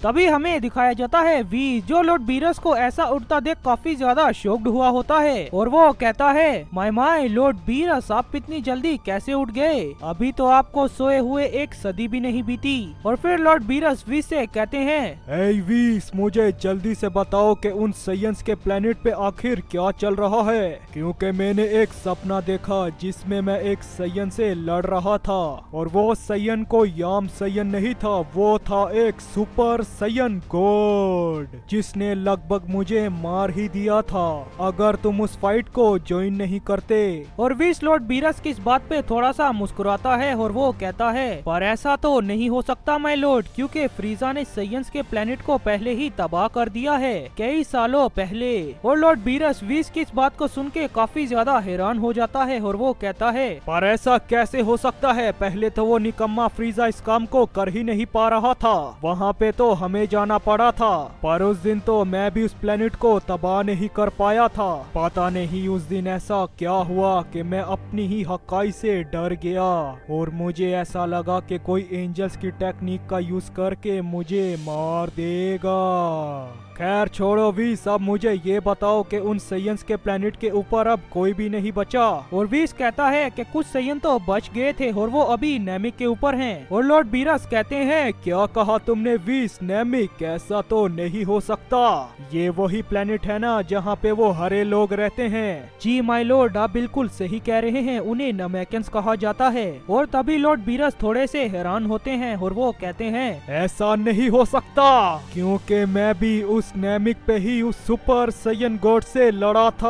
तभी हमें दिखाया जाता है वी, जो लॉर्ड बीरस को ऐसा उड़ता देख काफी ज्यादा शॉक्ड हुआ होता है और वो कहता है माय लॉर्ड बीरस, आप इतनी जल्दी कैसे उठ गए? अभी तो आपको सोए हुए एक सदी भी नहीं बीती। और फिर लॉर्ड बीरस वी से कहते हैं ए वीस, मुझे जल्दी से बताओ कि उन सयंस के प्लेनेट पे आखिर क्या चल रहा है, क्योंकि मैंने एक सपना देखा जिसमें मैं एक सयन से लड़ रहा था और वो सयन को याम सयन नहीं था, वो था एक सुपर सयन गॉड जिसने लगभग मुझे मार ही दिया था अगर तुम उस फाइट को ज्वाइन नहीं करते। और विस लॉर्ड बीरस की इस बात पे थोड़ा सा मुस्कुराता है और वो कहता है पर ऐसा तो नहीं हो सकता माय लॉर्ड, क्योंकि फ्रीजा ने सयंस के प्लेनेट को पहले ही तबाह कर दिया है कई सालों पहले। और लॉर्ड बीरस विस की इस बात को सुन के काफी ज्यादा हैरान हो जाता है और वो कहता है पर ऐसा कैसे हो सकता है, पहले तो वो निकम्मा फ्रीजा इस काम को कर ही नहीं पा रहा था, वहाँ पे तो हमें जाना पड़ा था, पर उस दिन तो मैं भी उस प्लेनेट को तबाह नहीं कर पाया था। पता नहीं उस दिन ऐसा क्या हुआ कि मैं अपनी ही हकाई से डर गया और मुझे ऐसा लगा कि कोई एंजल्स की टेक्निक का यूज करके मुझे मार देगा। खैर छोड़ो वीस, अब मुझे ये बताओ कि उन सयंस के प्लेनेट के ऊपर अब कोई भी नहीं बचा। और वीस कहता है कि कुछ सयन तो बच गए थे और वो अभी नेमिक के ऊपर हैं। और लॉर्ड बीरस कहते हैं क्या कहा तुमने वीस? नेमिक? ऐसा तो नहीं हो सकता, ये वही प्लेनेट है ना जहाँ पे वो हरे लोग रहते हैं। जी माय लॉर्ड, आप बिल्कुल सही कह रहे हैं, उन्हें नमैकेंस कहा जाता है। और तभी लॉर्ड बीरस थोड़े से हैरान होते हैं और वो कहते हैं ऐसा नहीं हो सकता, क्योंकि मैं भी उस नेमिक पे ही उस सुपर सयन गॉड से लड़ा था।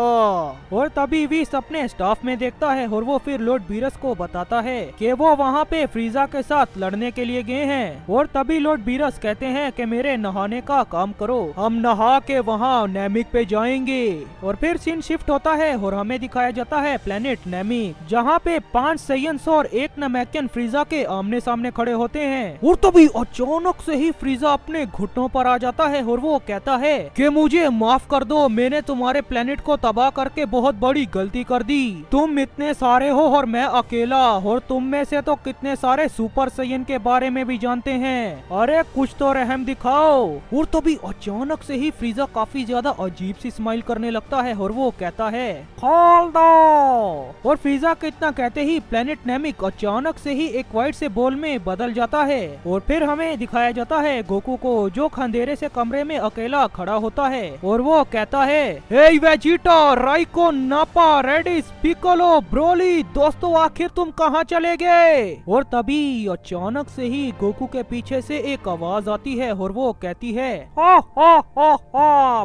और तभी विस अपने स्टाफ में देखता है और वो फिर लॉर्ड बीरस को बताता है कि वो वहाँ पे फ्रीजा के साथ लड़ने के लिए गए हैं। और तभी लॉर्ड बीरस कहते हैं कि मेरे नहाने का काम करो, हम नहा के वहाँ नेमिक पे जाएंगे। और फिर सीन शिफ्ट होता है और हमें दिखाया जाता है प्लेनेट नेमिक, जहाँ पे 5 सयंस और 1 नमैकियन फ्रीजा के आमने सामने खड़े होते हैं। और तभी अचानक से ही फ्रीजा अपने घुटनों पर आ जाता है और वो कहता है कि मुझे माफ कर दो, मैंने तुम्हारे प्लेनेट को तबाह करके बहुत बड़ी गलती कर दी। तुम इतने सारे हो और मैं अकेला, और तुम में से तो कितने सारे सुपर सयन के बारे में भी जानते हैं, अरे कुछ तो रहम दिखाओ। और तभी अचानक से ही फ्रीजा काफी ज्यादा अजीब सी स्माइल करने लगता है और वो कहता है खोल दो। और फ्रीजा के इतना कहते ही प्लेनेट नेमिक अचानक से ही एक व्हाइट से बॉल में बदल जाता है। और फिर हमें दिखाया जाता है गोकू को, जो अंधेरे से कमरे में अकेला खड़ा होता है और वो कहता है हे वेजिटा, राइको, नापा, रेडिस, पिकोलो, ब्रोली, दोस्तों आखिर तुम कहाँ चले गए? और तभी अचानक से ही गोकू के पीछे से एक आवाज आती है और वो कहती है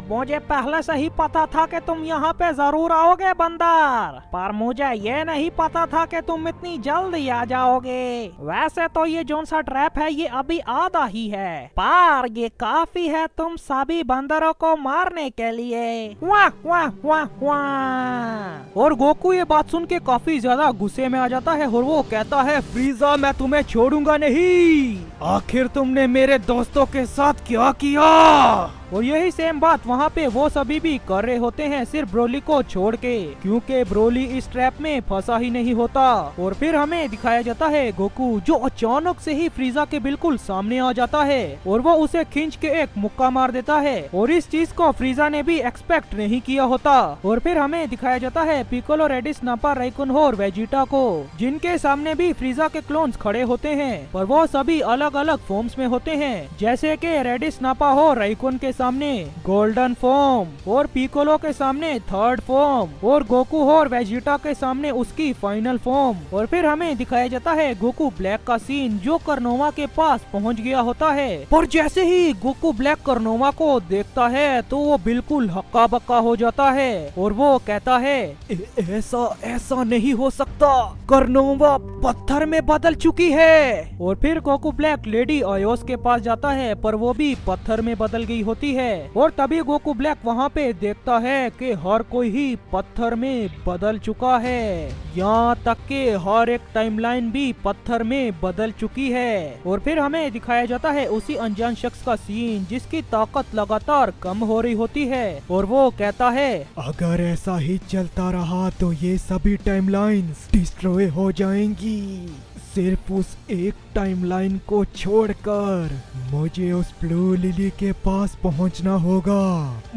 मुझे पहले से ही पता था कि तुम यहाँ पे जरूर आओगे बंदर, पर मुझे ये नहीं पता था कि तुम इतनी जल्दी आ जाओगे। वैसे तो ये जोन सा ट्रैप है ये अभी आधा ही है, पर ये काफी है तुम सभी बंदरों को मारने के लिए। वाह वाह वाह वाह। और गोकू ये बात सुन के काफी ज्यादा गुस्से में आ जाता है और वो कहता है फ्रीजा, मैं तुम्हें छोड़ूंगा नहीं, आखिर तुमने मेरे दोस्तों के साथ क्या किया? और यही सेम बात वहाँ पे वो सभी भी कर रहे होते हैं, सिर्फ ब्रोली को छोड़ के, क्योंकि ब्रोली इस ट्रैप में फंसा ही नहीं होता। और फिर हमें दिखाया जाता है गोकू, जो अचानक से ही फ्रीजा के बिल्कुल सामने आ जाता है और वो उसे खींच के एक मुक्का मार देता है। और इस चीज को फ्रीजा ने भी एक्सपेक्ट नहीं किया होता। और फिर हमें दिखाया जाता है पिकोलो, रेडिस, नापा, राइकुन और वेजिटा को, जिनके सामने भी फ्रीजा के क्लोन्स खड़े होते हैं, पर वो सभी अलग अलग फॉर्म्स में होते हैं, जैसे कि रेडिस, नापा हो राइकुन के सामने गोल्डन फॉर्म, और पिकोलो के सामने थर्ड फॉर्म, और गोकू और वेजिटा के सामने उसकी फाइनल फॉर्म। और फिर हमें दिखाया जाता है गोकू ब्लैक का सीन, जो करनोवा के पास पहुंच गया होता है। पर जैसे ही गोकू ब्लैक करनोवा को देखता है तो वो बिल्कुल हक्का बक्का हो जाता है और वो कहता है ऐसा नहीं हो सकता, करनोवा पत्थर में बदल चुकी है। और फिर गोकू ब्लैक लेडी आयोस के पास जाता है, पर वो भी पत्थर में बदल गई होती है। और तभी गोकू ब्लैक वहाँ पे देखता है कि हर कोई ही पत्थर में बदल चुका है, यहाँ तक कि हर एक टाइमलाइन भी पत्थर में बदल चुकी है। और फिर हमें दिखाया जाता है उसी अनजान शख्स का सीन, जिसकी ताकत लगातार कम हो रही होती है और वो कहता है अगर ऐसा ही चलता रहा तो ये सभी टाइमलाइंस डिस्ट्रॉय हो जाएंगी, सिर्फ उस एक टाइमलाइन को छोड़कर मुझे उस ब्लू लिली के पास पहुंचना होगा।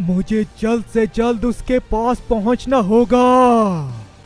मुझे जल्द से जल्द उसके पास पहुंचना होगा।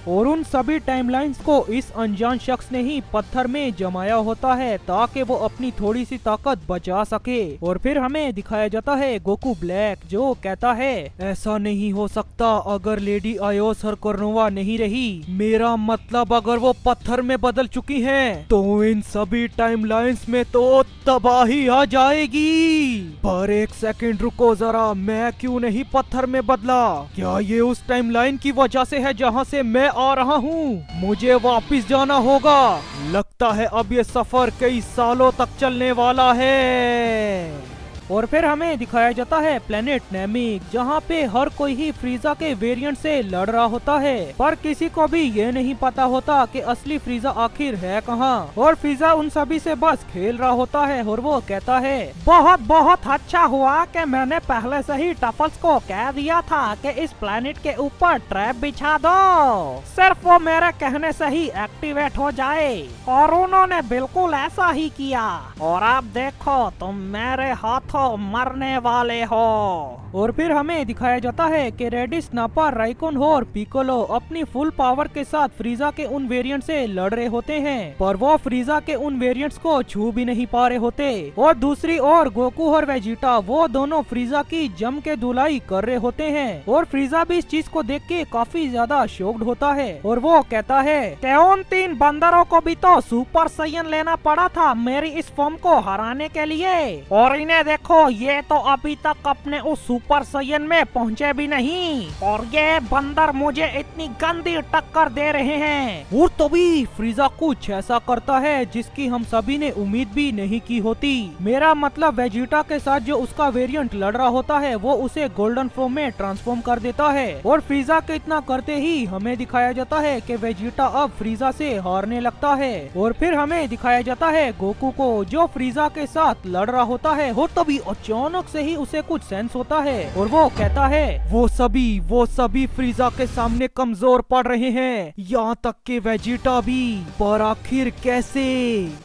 और उन सभी टाइमलाइंस को इस अनजान शख्स ने ही पत्थर में जमाया होता है ताकि वो अपनी थोड़ी सी ताकत बचा सके। और फिर हमें दिखाया जाता है गोकू ब्लैक जो कहता है ऐसा नहीं हो सकता अगर लेडी आयोस हरकोर्नोवा नहीं रही। मेरा मतलब अगर वो पत्थर में बदल चुकी हैं तो इन सभी टाइमलाइंस में तो तबाही आ जाएगी। पर एक सेकंड रुको जरा, मैं क्यों नहीं पत्थर में बदला? क्या ये उस टाइमलाइन की वजह से है जहाँ से मैं आ रहा हूँ? मुझे वापस जाना होगा। लगता है अब ये सफर कई सालों तक चलने वाला है। और फिर हमें दिखाया जाता है प्लेनेट नेमिक जहाँ पे हर कोई ही फ्रीजा के वेरिएंट से लड़ रहा होता है, पर किसी को भी ये नहीं पता होता कि असली फ्रीजा आखिर है कहाँ। और फ्रीजा उन सभी से बस खेल रहा होता है और वो कहता है बहुत बहुत अच्छा हुआ कि मैंने पहले से ही टफल्स को कह दिया था कि इस प्लेनेट के ऊपर ट्रैप बिछा दो, सिर्फ वो मेरे कहने से ही एक्टिवेट हो जाए। और उन्होंने बिल्कुल ऐसा ही किया और अब देखो तुम मेरे हाथों मरने वाले हो। और फिर हमें दिखाया जाता है कि रेडिस, नापा, राइकोन और पिकोलो अपनी फुल पावर के साथ फ्रीजा के उन वेरिएंट से लड़ रहे होते हैं, पर वो फ्रीजा के उन वेरिएंट्स को छू भी नहीं पा रहे होते। और दूसरी ओर गोकू और वेजिटा वो दोनों फ्रीजा की जम के धुलाई कर रहे होते हैं। और फ्रीजा भी इस चीज को देख के काफी ज्यादा शॉक्ड होता है और वो कहता है कि उन 3 बंदरों को भी तो सुपर साइयन लेना पड़ा था मेरी इस फॉर्म को हराने के लिए, और इन्हें देखो ये तो अभी तक अपने उस सुपर साइयन में पहुँचे भी नहीं, और ये बंदर मुझे इतनी गंदी टक्कर दे रहे हैं। और तभी फ्रीजा कुछ ऐसा करता है जिसकी हम सभी ने उम्मीद भी नहीं की होती। मेरा मतलब वेजिटा के साथ जो उसका वेरिएंट लड़ रहा होता है वो उसे गोल्डन फॉर्म में ट्रांसफॉर्म कर देता है। और फ्रीजा के इतना करते ही हमें दिखाया जाता है कि वेजिटा अब फ्रीजा से हारने लगता है। और फिर हमें दिखाया जाता है गोकू को जो फ्रीजा के साथ लड़ रहा होता है। और तभी अचानक से ही उसे कुछ सेंस होता है और वो कहता है वो सभी फ्रीजा के सामने कमजोर पड़ रहे हैं, यहाँ तक कि वेजिटा भी, पर आखिर कैसे?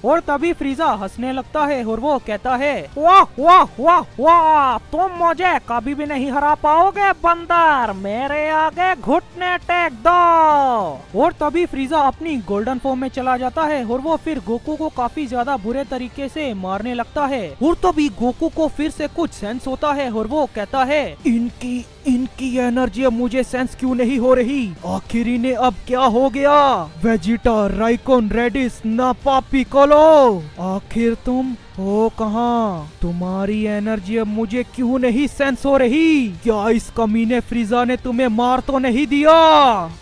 और तभी फ्रीजा हंसने लगता है और वो कहता है वाह वाह वाह वाह, तुम मुझे कभी भी नहीं हरा पाओगे बंदर, मेरे आगे घुटने टेक दो। और तभी फ्रीजा अपनी गोल्डन फॉर्म में चला जाता है और वो फिर गोकू को काफी ज्यादा बुरे तरीके से मारने लगता है। और तभी गोकू को फिर से कुछ सेंस होता है और वो कहता है इनकी एनर्जी अब मुझे सेंस क्यों नहीं हो रही? आखिर इन्हें अब क्या हो गया? वेजिटा, राइकोन, रेडिस, नापा, पिकोलो, आखिर तुम हो कहाँ? तुम्हारी एनर्जी अब मुझे क्यों नहीं सेंस हो रही? क्या इस कमीने फ्रीजा ने तुम्हें मार तो नहीं दिया?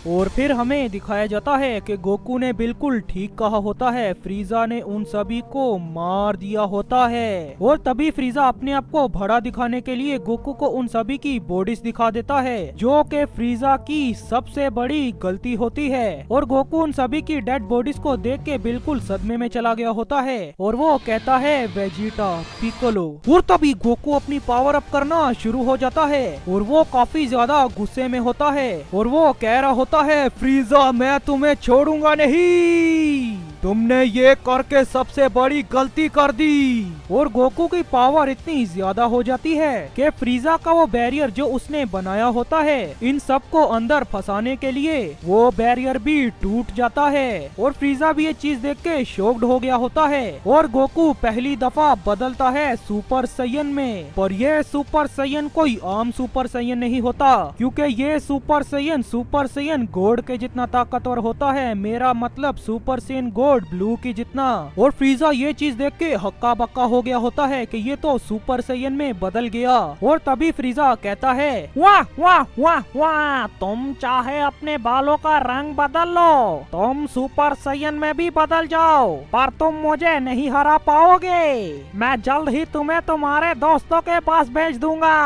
और फिर हमें दिखाया जाता है कि गोकू ने बिल्कुल ठीक कहा होता है, फ्रीजा ने उन सभी को मार दिया होता है। और तभी फ्रीजा अपने आप को बड़ा दिखाने के लिए गोकू को उन सभी की बॉडीज दिखा देता है, जो कि फ्रीजा की सबसे बड़ी गलती होती है। और गोकू उन सभी की डेड बॉडीज को देख के बिल्कुल सदमे में चला गया होता है और वो कहता है वेजिटा, पिकोलो। और तभी गोकू अपनी पावर अप करना शुरू हो जाता है और वो काफी ज्यादा गुस्से में होता है और वो कह रहा होता है फ्रीजा मैं तुम्हें छोड़ूंगा नहीं, तुमने ये करके सबसे बड़ी गलती कर दी। और गोकू की पावर इतनी ज्यादा हो जाती है कि फ्रीजा का वो बैरियर जो उसने बनाया होता है इन सबको अंदर फंसाने के लिए, वो बैरियर भी टूट जाता है। और फ्रीजा भी ये चीज देख के शॉक्ड हो गया होता है। और गोकू पहली दफा बदलता है सुपर साइयन में, पर ये सुपर साइयन कोई आम सुपर साइयन नहीं होता, क्योंकि ये सुपर साइयन गॉड के जितना ताकतवर होता है, मेरा मतलब सुपर साइयन गॉड ब्लू की जितना। और फ्रीजा ये चीज देख के हक्का बक्का हो गया होता है कि ये तो सुपर साइयन में बदल गया। और तभी फ्रीजा कहता है वाह वाह वाह वाह, तुम चाहे अपने बालों का रंग बदल लो, तुम सुपर साइयन में भी बदल जाओ, पर तुम मुझे नहीं हरा पाओगे, मैं जल्द ही तुम्हें तुम्हारे दोस्तों के पास भेज दूंगा।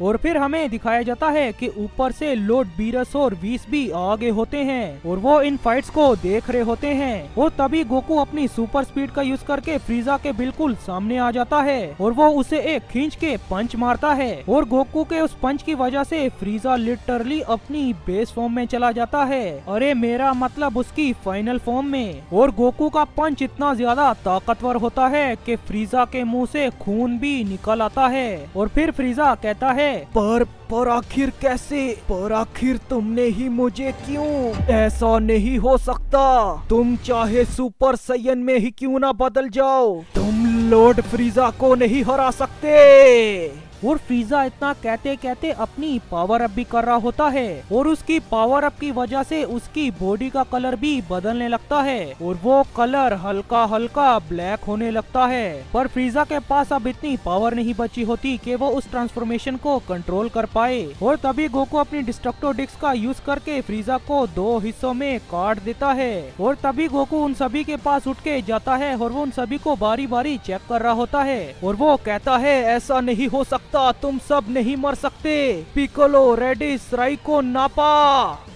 और फिर हमें दिखाया जाता है कि ऊपर से लॉर्ड बीरस और वीस भी आगे होते हैं और वो इन फाइट्स को देख रहे होते हैं। और तभी गोकू अपनी सुपर स्पीड का यूज करके फ्रीजा के बिल्कुल सामने सामने आ जाता है और वो उसे एक खींच के पंच मारता है और गोकू के उस पंच की वजह से फ्रीजा लिटरली अपनी बेस फॉर्म में चला जाता है। अरे मेरा मतलब उसकी फाइनल फॉर्म में। और गोकू का पंच इतना ज्यादा ताकतवर होता है कि फ्रीजा के मुंह से खून भी निकल आता है और फिर फ्रीजा कहता है पर आखिर कैसे? पर आखिर तुमने ही मुझे क्यों? ऐसा नहीं हो सकता। तुम चाहे सुपर सैयन में ही क्यों ना बदल जाओ, तुम लॉर्ड फ्रीजा को नहीं हरा सकते। और फ्रीजा इतना कहते कहते अपनी पावर अप भी कर रहा होता है और उसकी पावर अप की वजह से उसकी बॉडी का कलर भी बदलने लगता है और वो कलर हल्का हल्का ब्लैक होने लगता है। पर फ्रीजा के पास अब इतनी पावर नहीं बची होती कि वो उस ट्रांसफॉर्मेशन को कंट्रोल कर पाए। और तभी गोकू अपनी डिस्ट्रक्टो डिस्क का यूज करके फ्रीजा को 2 हिस्सों में काट देता है। और तभी गोकू उन सभी के पास उठ के जाता है और वो उन सभी को बारी बारी चेक कर रहा होता है और वो कहता है ऐसा नहीं हो सकता, तुम सब नहीं मर सकते। पिकोलो, रेडिस, राइको, नापा।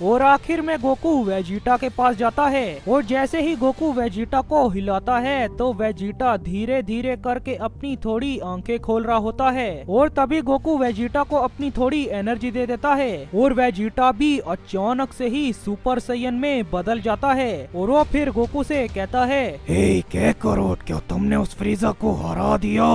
और आखिर में गोकू वेजिटा के पास जाता है और जैसे ही गोकू वेजिटा को हिलाता है तो वेजिटा धीरे धीरे करके अपनी थोड़ी आंखें खोल रहा होता है और तभी गोकू वेजिटा को अपनी थोड़ी एनर्जी दे देता है और वेजिटा भी अचानक से ही सुपर सैयन में बदल जाता है और वो फिर गोकू से कहता है, हे काकारोट, क्या तुमने उस फ्रीजा को हरा दिया?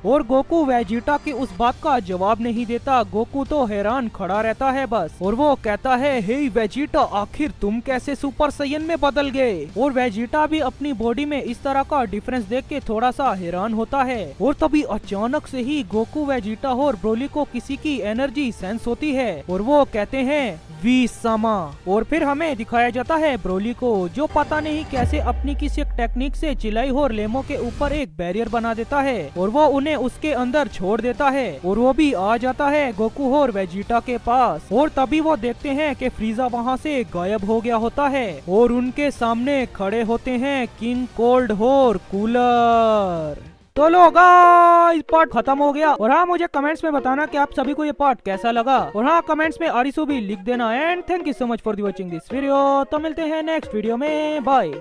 और गोकू वेजिटा की उस बात का जवाब नहीं देता। गोकू तो हैरान खड़ा रहता है बस और वो कहता है, हे वेजिटा, आखिर तुम कैसे सुपर सैयन में बदल गए? और वेजिटा भी अपनी बॉडी में इस तरह का डिफरेंस देख के थोड़ा सा हैरान होता है और तभी अचानक से ही गोकू, वेजिटा और ब्रोली को किसी की एनर्जी सेंस होती है और वो कहते हैं वी समा। और फिर हमें दिखाया जाता है ब्रोली को जो पता नहीं कैसे अपनी किसी टेक्निक से चिलाई और लेमो के ऊपर एक बैरियर बना देता है और वो उन्हें उसके अंदर छोड़ देता है और वो भी आ जाता है गोकू और वेजिटा के पास। और तभी वो देखते हैं कि फ्रीजा वहाँ से गायब हो गया होता है और उनके सामने खड़े होते हैं किंग कोल्ड और कूलर। तो लो गाइस, पार्ट खत्म हो गया। और हाँ, मुझे कमेंट्स में बताना कि आप सभी को ये पार्ट कैसा लगा और हाँ, कमेंट्स में आरिसू भी लिख देना। And thank you so much for watching this video. तो मिलते हैं नेक्स्ट वीडियो में, बाय।